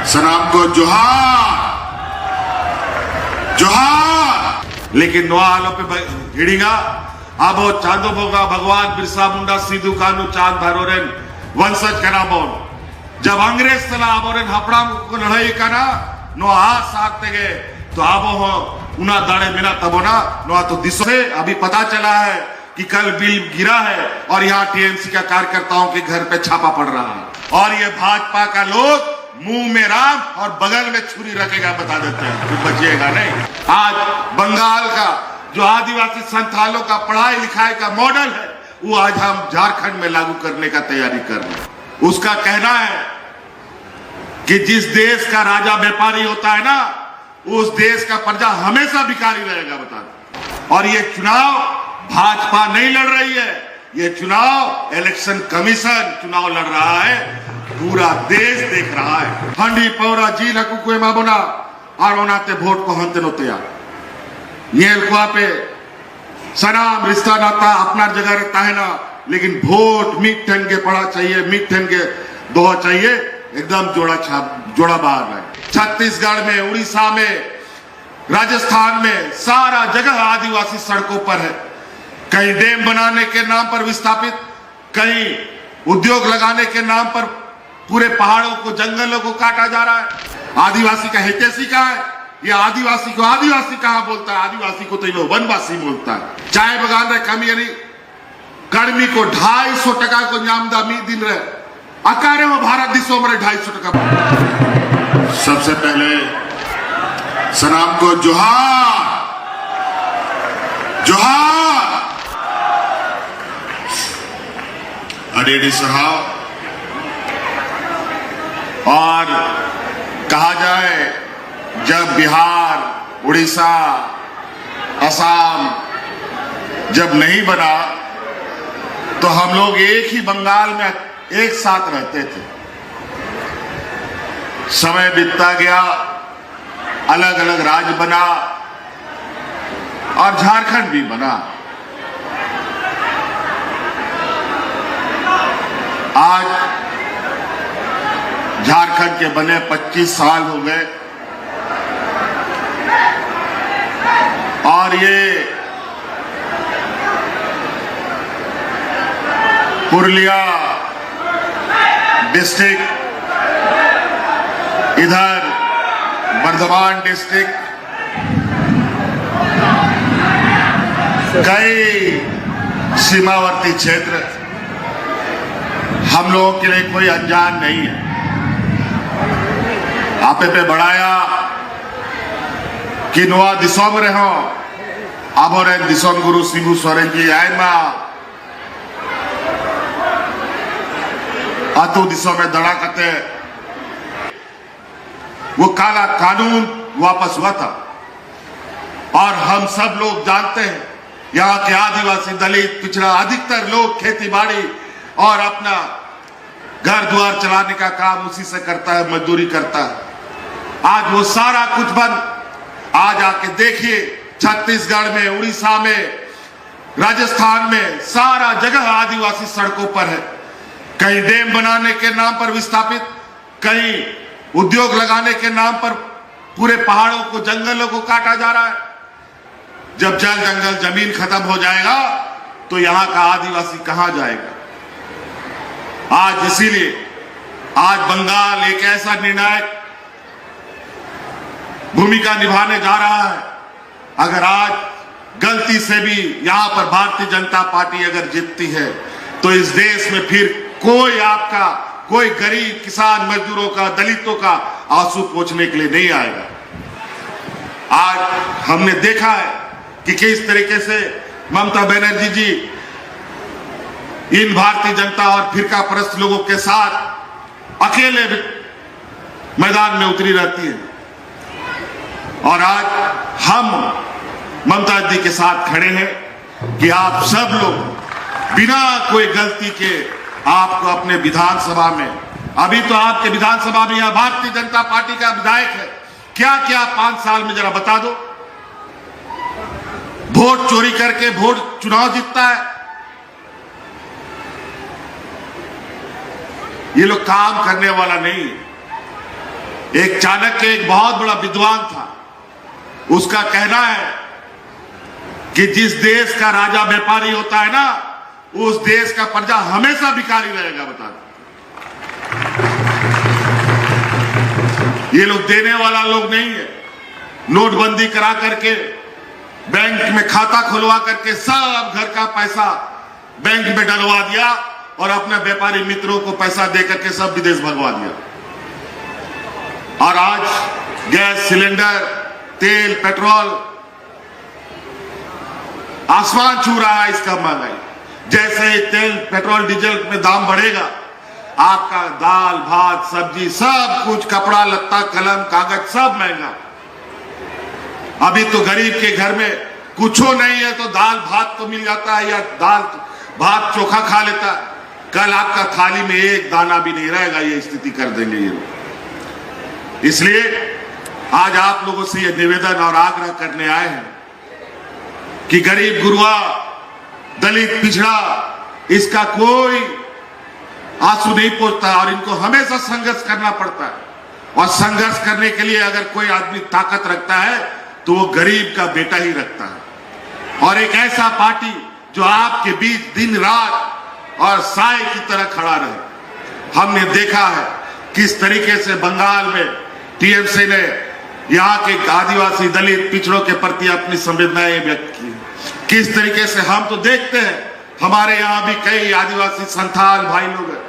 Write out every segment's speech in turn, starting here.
सलाम को जोहार जोहार। लेकिन नोआलो पे हिड़ीगा अब चांदो बोगा भगवान बिरसा मुंडा सीधु कानू चांद भरोरेन वंशज कना बोन जब अंग्रेज सला आबोरेन हपड़ाम को लड़ाई कना नो हाथ साकते गए तो आबो हो उना दाड़े मिना तबोना नो तो दिसो से अभी पता चला है कि कल बिल गिरा है और यहाँ टीएमसी का कार्यकर्ताओं के घर पे छापा पड़ रहा है और ये भाजपा का लोग मुंह में राम और बगल में छुरी रखेगा बता देते हैं तो बचिएगा नहीं। आज बंगाल का जो आदिवासी संथालों का पढ़ाई लिखाई का मॉडल है वो आज हम झारखंड में लागू करने का तैयारी कर रहे हैं। उसका कहना है कि जिस देश का राजा व्यापारी होता है ना उस देश का प्रजा हमेशा भिखारी रहेगा बता दो। और ये चुनाव भाजपा नहीं लड़ रही है, ये चुनाव इलेक्शन कमीशन चुनाव लड़ रहा है, पूरा देश देख रहा है। हंडी पौरा जी लकू को माबोना आरोनाते वोट को हंते नोतिया येल को पे सनाम रिश्ता नाता अपना जगह रहता है ना, लेकिन वोट मीट ठन के पड़ा चाहिए, मीट ठन के दो चाहिए, एकदम जोड़ा बाहर है। छत्तीसगढ़ में, उड़ीसा में, राजस्थान में सारा जगह आदिवासी सड़कों पर है। कहीं डैम बनाने के नाम पर विस्थापित, कहीं उद्योग लगाने के नाम पर पूरे पहाड़ों को, जंगलों को काटा जा रहा है। आदिवासी का हितैषी कहाँ है? ये आदिवासी को आदिवासी कहाँ बोलता है? आदिवासी को तो ये वनवासी बोलता है। चाय बगान रहे कमी यानी कर्मी को 250 टका को नामदा मी दिन रहे अकारे में भारत दिशो में 250 टका। सबसे पहले सलाम को जोहार जोहार अडेडी सराव। और कहा जाए जब बिहार, उड़ीसा, असम जब नहीं बना तो हम लोग एक ही बंगाल में एक साथ रहते थे। समय बीतता गया, अलग अलग राज्य बना और झारखंड भी बना। आज झारखंड के बने 25 साल हो गए और ये पुरुलिया डिस्ट्रिक्ट, इधर बर्धमान डिस्ट्रिक्ट, कई सीमावर्ती क्षेत्र हम लोगों के लिए कोई अनजान नहीं है। आपे पे बढ़ाया कि नोआ दिसोम रहो आबोरे दिसोम गुरु शिबू सोरेन जी आए मां आतो दिशा में दड़ा करते वो काला कानून वापस हुआ था और हम सब लोग जानते हैं यहाँ के आदिवासी, दलित, पिछड़ा अधिकतर लोग खेती बाड़ी और अपना घर द्वार चलाने का काम उसी से करता है, मजदूरी करता है। आज वो सारा कुछ बंद। आज आके देखिए छत्तीसगढ़ में, उड़ीसा में, राजस्थान में सारा जगह आदिवासी सड़कों पर है। कहीं डैम बनाने के नाम पर विस्थापित, कहीं उद्योग लगाने के नाम पर पूरे पहाड़ों को, जंगलों को काटा जा रहा है। जब जल जंगल जमीन खत्म हो जाएगा तो यहां का आदिवासी कहां जाएगा? आज इसीलिए आज बंगाल एक ऐसा निर्णायक भूमिका निभाने जा रहा है। अगर आज गलती से भी यहां पर भारतीय जनता पार्टी अगर जीतती है तो इस देश में फिर कोई आपका, कोई गरीब, किसान, मजदूरों का, दलितों का आंसू पोंछने के लिए नहीं आएगा। आज हमने देखा है कि किस तरीके से ममता बनर्जी जी इन भारतीय जनता और फिरका परस्त लोगों के साथ अकेले मैदान में उतरी रहती है और आज हम ममता जी के साथ खड़े हैं कि आप सब लोग बिना कोई गलती के आपको अपने विधानसभा में, अभी तो आपके विधानसभा में यह भारतीय जनता पार्टी का विधायक है, क्या क्या 5 साल में जरा बता दो। वोट चोरी करके वोट चुनाव जीतता है। ये लोग काम करने वाला नहीं, एक चाणक्य एक बहुत बड़ा विद्वान था, उसका कहना है कि जिस देश का राजा व्यापारी होता है ना, उस देश का प्रजा हमेशा भिखारी रहेगा। बता दो, ये लोग देने वाला लोग नहीं है। नोटबंदी करा करके बैंक में खाता खुलवा करके सब घर का पैसा बैंक में डलवा दिया और अपने व्यापारी मित्रों को पैसा दे करके सब विदेश भगवा दिया। और आज गैस सिलेंडर, तेल, पेट्रोल आसमान छू रहा है इसका महंगाई। जैसे ही तेल, पेट्रोल, डीजल में दाम बढ़ेगा, आपका दाल, भात, सब्जी, सब कुछ, कपड़ा लत्ता, कलम, कागज सब महंगा। अभी तो गरीब के घर में कुछो नहीं है तो दाल भात तो मिल जाता है, या दाल भात चोखा खा लेता है। कल आपका थाली में एक दाना भी नहीं रहेगा। ये स्थिति कर देंगे ये लोग। इसलिए आज आप लोगों से ये निवेदन और आग्रह करने आए हैं कि गरीब गुरुआ, दलित, पिछड़ा, इसका कोई आंसू नहीं पोंछता और इनको हमेशा संघर्ष करना पड़ता है। और संघर्ष करने के लिए अगर कोई आदमी ताकत रखता है तो वो गरीब का बेटा ही रखता है। और एक ऐसा पार्टी जो आपके बीच दिन रात और साए की तरह खड़ा रहे। हमने देखा है किस तरीके से बंगाल में टीएमसी ने यहाँ के आदिवासी, दलित, पिछड़ों के प्रति अपनी संवेदनाएं व्यक्त की। किस तरीके से हम तो देखते हैं, हमारे यहाँ भी कई आदिवासी संथाल भाई लोग हैं।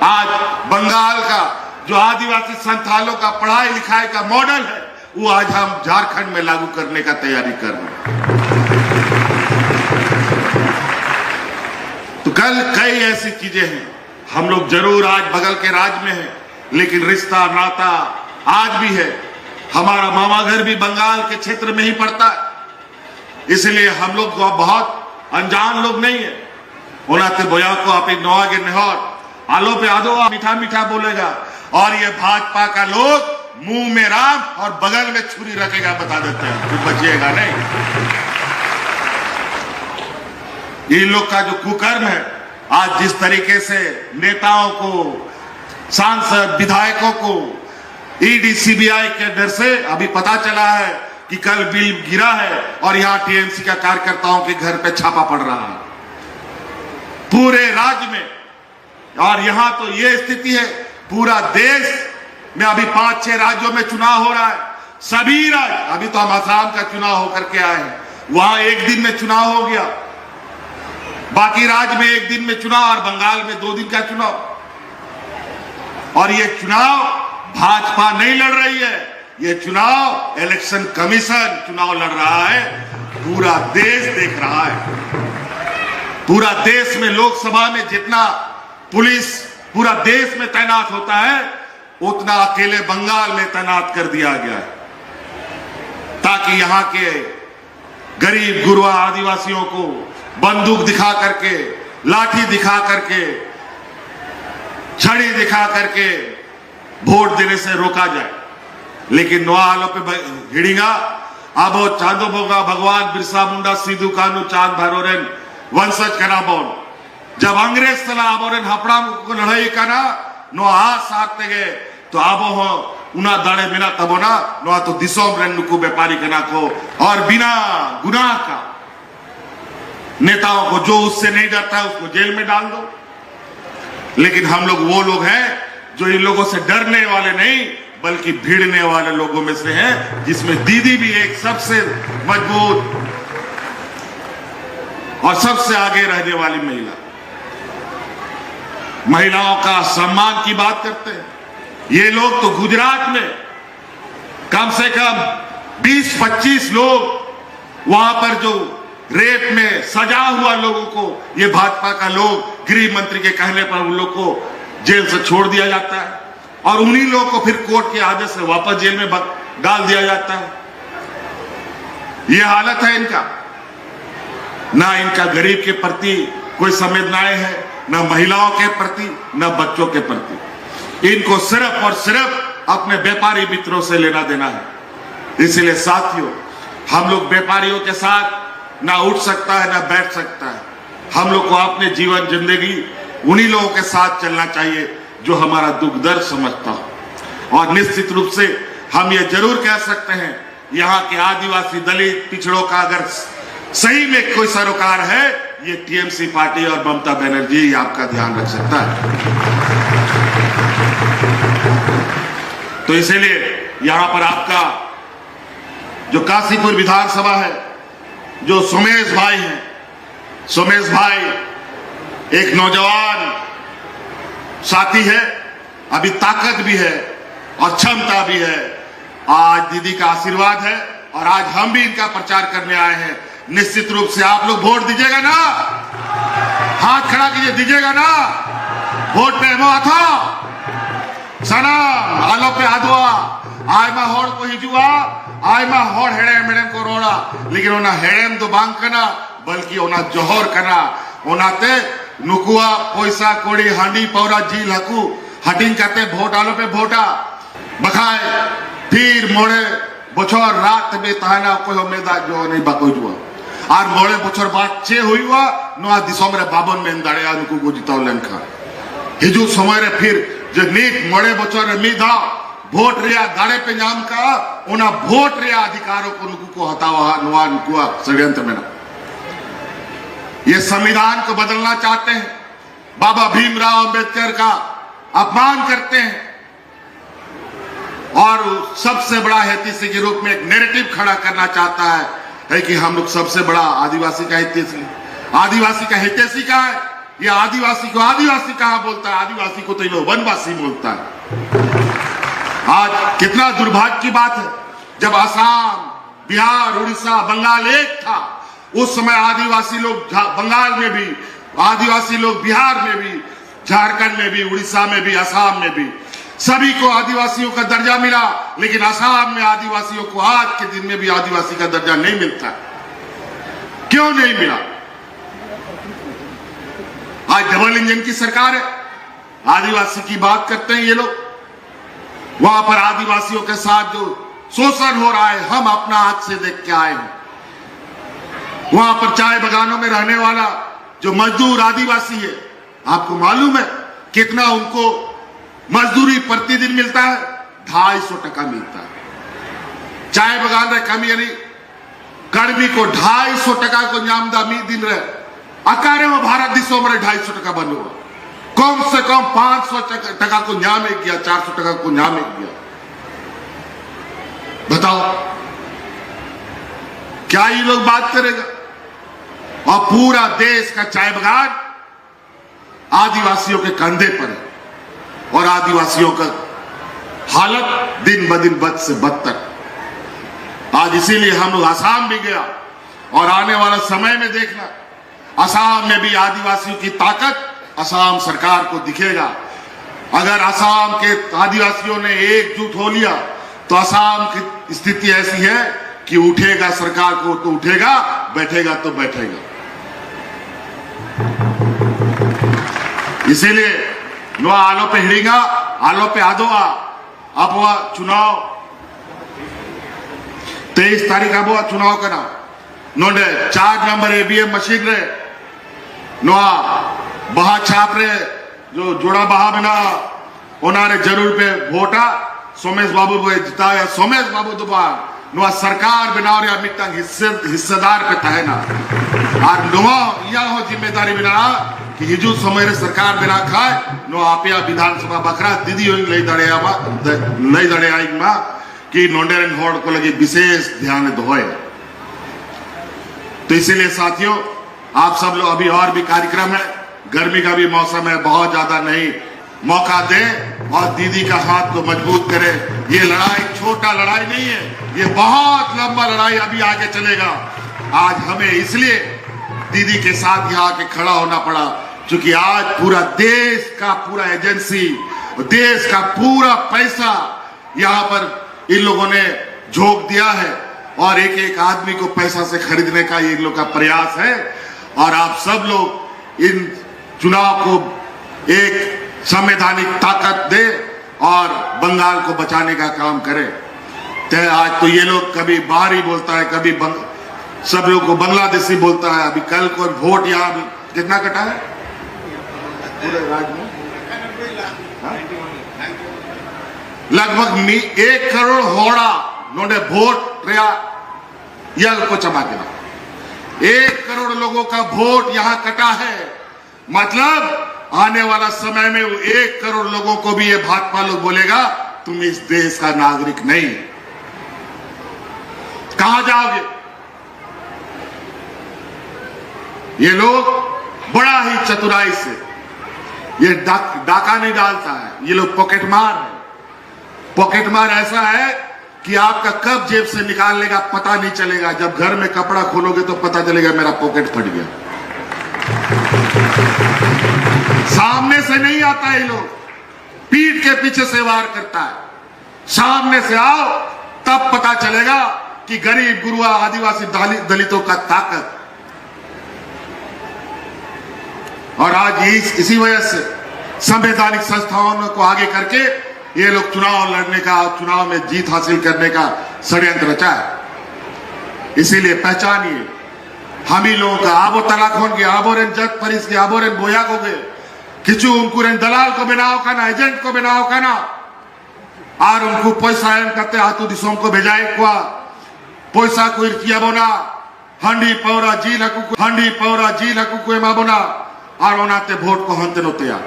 आज बंगाल का जो आदिवासी संथालों का पढ़ाई लिखाई का मॉडल है, वो आज हम झारखंड में लागू करने का तैयारी कर रहे हैं। तो कल कई ऐसी चीजें हैं। हम लोग जरूर आज बगल के राज्य में हैं, लेकिन रिश्ता नाता आज भी है। हमारा मामा घर भी बंगाल के क्षेत्र में ही पड़ता है, इसलिए हम लोग बहुत अनजान लोग नहीं है। ओनाते बोया को आप एक नवा के नहर आलो पे आदो मीठा मीठा बोलेगा, और ये भाजपा का लोग मुंह में राम और बगल में छुरी रखेगा, बता देते हैं, तो बचिएगा नहीं। ये लोग का जो कुकर्म है, आज जिस तरीके से नेताओं को, सांसद, विधायकों को ईडी, सीबीआई के डर से अभी पता चला है कि कल बिल गिरा है और यहां टीएमसी का कार्यकर्ताओं के घर पे छापा पड़ रहा है पूरे राज्य में। और यहां तो ये स्थिति है, पूरा देश में अभी 5-6 राज्यों में चुनाव हो रहा है। सभी राज्य, अभी तो हम आसाम का चुनाव होकर के आए हैं, वहां एक दिन में चुनाव हो गया। बाकी राज्य में एक दिन में चुनाव और बंगाल में 2 दिन का चुनाव। और ये चुनाव भाजपा नहीं लड़ रही है, ये चुनाव इलेक्शन कमीशन चुनाव लड़ रहा है। पूरा देश देख रहा है। पूरा देश में लोकसभा में जितना पुलिस पूरा देश में तैनात होता है, उतना अकेले बंगाल में तैनात कर दिया गया है, ताकि यहां के गरीब गुरुआ आदिवासियों को बंदूक दिखा करके, लाठी दिखा करके, छड़ी दिखा करके वोट देने से रोका जाए। लेकिन नोआलो पे हिड़िंगा आबो चांदो बोगा भगवान बिरसा मुंडा सीधु कानू चांद भरोरेन वंशज कना बोन। जब अंग्रेज सला आबोरेन हपड़ाम को लड़ाई कना नो हाथ सारते गए तो आबो हो उना दाड़े बिना तबो ना नो तो दिसोम रेन नुकु व्यापारी कना को, और बिना गुनाह का नेताओं को, जो उससे नहीं डरता है उसको जेल में डाल दो। लेकिन हम लोग वो लोग हैं जो इन लोगों से डरने वाले नहीं बल्कि भिड़ने वाले लोगों में से हैं, जिसमें दीदी भी एक सबसे मजबूत और सबसे आगे रहने वाली महिला। महिलाओं का सम्मान की बात करते हैं। ये लोग तो गुजरात में कम से कम 20-25 लोग वहां पर जो रेप में सजा हुआ लोगों को ये भाजपा का लोग गृह मंत्री के कहने पर उन लोग को जेल से छोड़ दिया जाता है, और उन्हीं लोगों को फिर कोर्ट के आदेश से वापस जेल में डाल दिया जाता है। ये हालत है इनका। ना इनका गरीब के प्रति कोई संवेदनाएं है, ना महिलाओं के प्रति, ना बच्चों के प्रति। इनको सिर्फ और सिर्फ अपने व्यापारी मित्रों से लेना देना है। इसलिए साथियों, हम लोग व्यापारियों के साथ ना उठ सकता है ना बैठ सकता है। हम लोग को अपने जीवन जिंदगी उन्हीं लोगों के साथ चलना चाहिए जो हमारा दुख दर्द समझता हो। और निश्चित रूप से हम ये जरूर कह सकते हैं, यहाँ के आदिवासी दलित पिछड़ों का अगर सही में कोई सरोकार है, ये टीएमसी पार्टी और ममता बनर्जी आपका ध्यान रख सकता है। तो इसीलिए यहां पर आपका जो काशीपुर विधानसभा है, जो सोमेश भाई हैं, सोमेश भाई एक नौजवान साथी है, अभी ताकत भी है और क्षमता भी है। आज दीदी का आशीर्वाद है और आज हम भी इनका प्रचार करने आए हैं। निश्चित रूप से आप लोग वोट दीजिएगा ना, हाथ खड़ा कीजिए, दीजिएगा ना वोट पे था सनम आलो पे आदवा आय मा होड़ को हिजुआ आय मा होड़ हेड़े मेड़ेम को रोड़ा, लेकिन ओना हेड़ेम तो बांग करना बल्कि ओना जोहर करना, ओनाते नुकुआ पैसा कोड़ी हांडी पौरा जील हकू हटिंग करते वोट आलो पे वोटा बखाए फिर मोड़े बछर रात में तहना कोई मेदा जो नहीं बाको जुआ और मोड़े बछर बाद चे हुआ नोआ दिसोम रे बाबन में दाड़े नुकु को जिताव लेनखा हिजू समय रे फिर जो नीट मोड़े बछर रे मिधा वोट रिया दाड़े पे नाम का उना वोट रिया अधिकारों को नुकु को हटावा नोआ नुकुआ षड्यंत्र में ना। ये संविधान को बदलना चाहते हैं, बाबा भीमराव अंबेडकर का अपमान करते हैं और सबसे बड़ा हितैषी के रूप में एक नैरेटिव खड़ा करना चाहता है कि हम लोग सबसे बड़ा आदिवासी का हितैषी, आदिवासी का हितैषी का है। ये आदिवासी को आदिवासी कहां बोलता है, आदिवासी को तो ये लोग वनवासी बोलता है। आज कितना दुर्भाग्य की बात है, जब असम, बिहार, उड़ीसा, बंगाल एक था, उस समय आदिवासी लोग बंगाल में भी, आदिवासी लोग बिहार में भी, झारखंड में भी, उड़ीसा में भी, असम में भी सभी को आदिवासियों का दर्जा मिला। लेकिन असम में आदिवासियों को आज के दिन में भी आदिवासी का दर्जा नहीं मिलता। क्यों नहीं मिला? आज डबल इंजन की सरकार है, आदिवासी की बात करते हैं ये लोग, वहां पर आदिवासियों के साथ जो शोषण हो रहा है हम अपना आंख से देख के आए हैं। वहां पर चाय बागानों में रहने वाला जो मजदूर आदिवासी है, आपको मालूम है कितना उनको मजदूरी प्रतिदिन मिलता है? 250 टका मिलता है। चाय बागान रे कमी यानी कर्मी को 250 टका को नामदा मी दिन रहे अकारे में भारत दिशों में 250 टका बन हुआ, कम से कम 500 टका को न्याम एक गया, 400 टका को न्याम एक गया। बताओ क्या ये लोग बात करेगा? और पूरा देश का चाय बागान आदिवासियों के कंधे पर है और आदिवासियों का हालत दिन ब दिन बद से बदतर। आज इसीलिए हम लोग असम भी गया और आने वाला समय में देखना असम में भी आदिवासियों की ताकत असम सरकार को दिखेगा। अगर असम के आदिवासियों ने एकजुट हो लिया तो असम की स्थिति ऐसी है कि उठेगा सरकार को तो उठेगा, बैठेगा तो बैठेगा। इसीलिए नो आलो पे हिड़ीगा आलो पे आदोआ अब वह चुनाव 23 तारीख अब वह चुनाव करना नोडे 4 नंबर एबीएम मशीन रे नोआ बहा छाप रे जो जोड़ा बहा बिना ओनारे जरूर पे वोटा सोमेश बाबू को जिताया। सोमेश बाबू दोबार नोआ सरकार बनाओ रे मिट्टंग हिस्सेदार पे तहना और नोआ यह हो जिम्मेदारी बिना कि हिजू समय रे सरकार बिना खाए नो आपिया विधानसभा बकरा दीदी लई दड़े आई मा कि नोंडेरन होड़ को लगे विशेष ध्यान दोए। तो इसीलिए साथियों आप सब लोग अभी और भी कार्यक्रम है, गर्मी का भी मौसम है, बहुत ज्यादा नहीं, मौका दे और दीदी का हाथ को मजबूत करे। ये लड़ाई छोटा लड़ाई नहीं है, ये बहुत लंबा लड़ाई अभी आगे चलेगा। आज हमें इसलिए दीदी के साथ यहाँ आके खड़ा होना पड़ा क्योंकि आज पूरा देश का पूरा एजेंसी, देश का पूरा पैसा यहाँ पर इन लोगों ने झोंक दिया है और एक एक आदमी को पैसा से खरीदने का ये इन लोग का प्रयास है। और आप सब लोग इन चुनाव को एक संवैधानिक ताकत दे और बंगाल को बचाने का काम करें। तो आज तो ये लोग कभी बाहरी बोलता है, कभी सब लोग को बांग्लादेशी बोलता है। अभी कल को वोट यहाँ भी कितना कटा है पूरे राज्य में लगभग 1 करोड़ होड़ा नोडे वोट रहा यह को चमा के 1 करोड़ लोगों का वोट यहां कटा है। मतलब आने वाला समय में 1 करोड़ लोगों को भी ये भाजपा लोग बोलेगा तुम इस देश का नागरिक नहीं। कहां जाओगे? ये लोग बड़ा ही चतुराई से ये डाका नहीं डालता है, ये लोग पॉकेट मार है। पॉकेट मार ऐसा है कि आपका कब जेब से निकाल लेगा पता नहीं चलेगा। जब घर में कपड़ा खोलोगे तो पता चलेगा मेरा पॉकेट फट गया। सामने से नहीं आता ये लोग, पीठ के पीछे से वार करता है। सामने से आओ तब पता चलेगा कि गरीब गुरुआ आदिवासी दलितों का ताकत। और आज इसी वजह से संवैधानिक संस्थाओं को आगे करके ये लोग चुनाव लड़ने का, चुनाव में जीत हासिल करने का षड्यंत्र रचा है। इसीलिए पहचानिए, हम ही लोगों का आबो तलाक होंगे, आबोरेन जग परिस के, आबोरेन बोया को गए किचु उनकुरेन दलाल को बनाओ का ना, एजेंट को बनाओ का ना, और उनको पैसा एम करते हाथों दिशों को भेजाए कुआ पैसा को इर्तिया बोना हंडी पौरा जी लकू को एमा बोना और ओनाते वोट को हंते नोतिया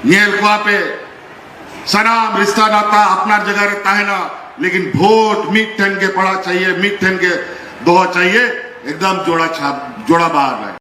नियल कुआ पे सनाम रिश्ता नाता अपना जगह रहता है ना, लेकिन वोट मीट ठन के पड़ा चाहिए, मीट ठन के दो चाहिए, एकदम जोड़ा बाहर है।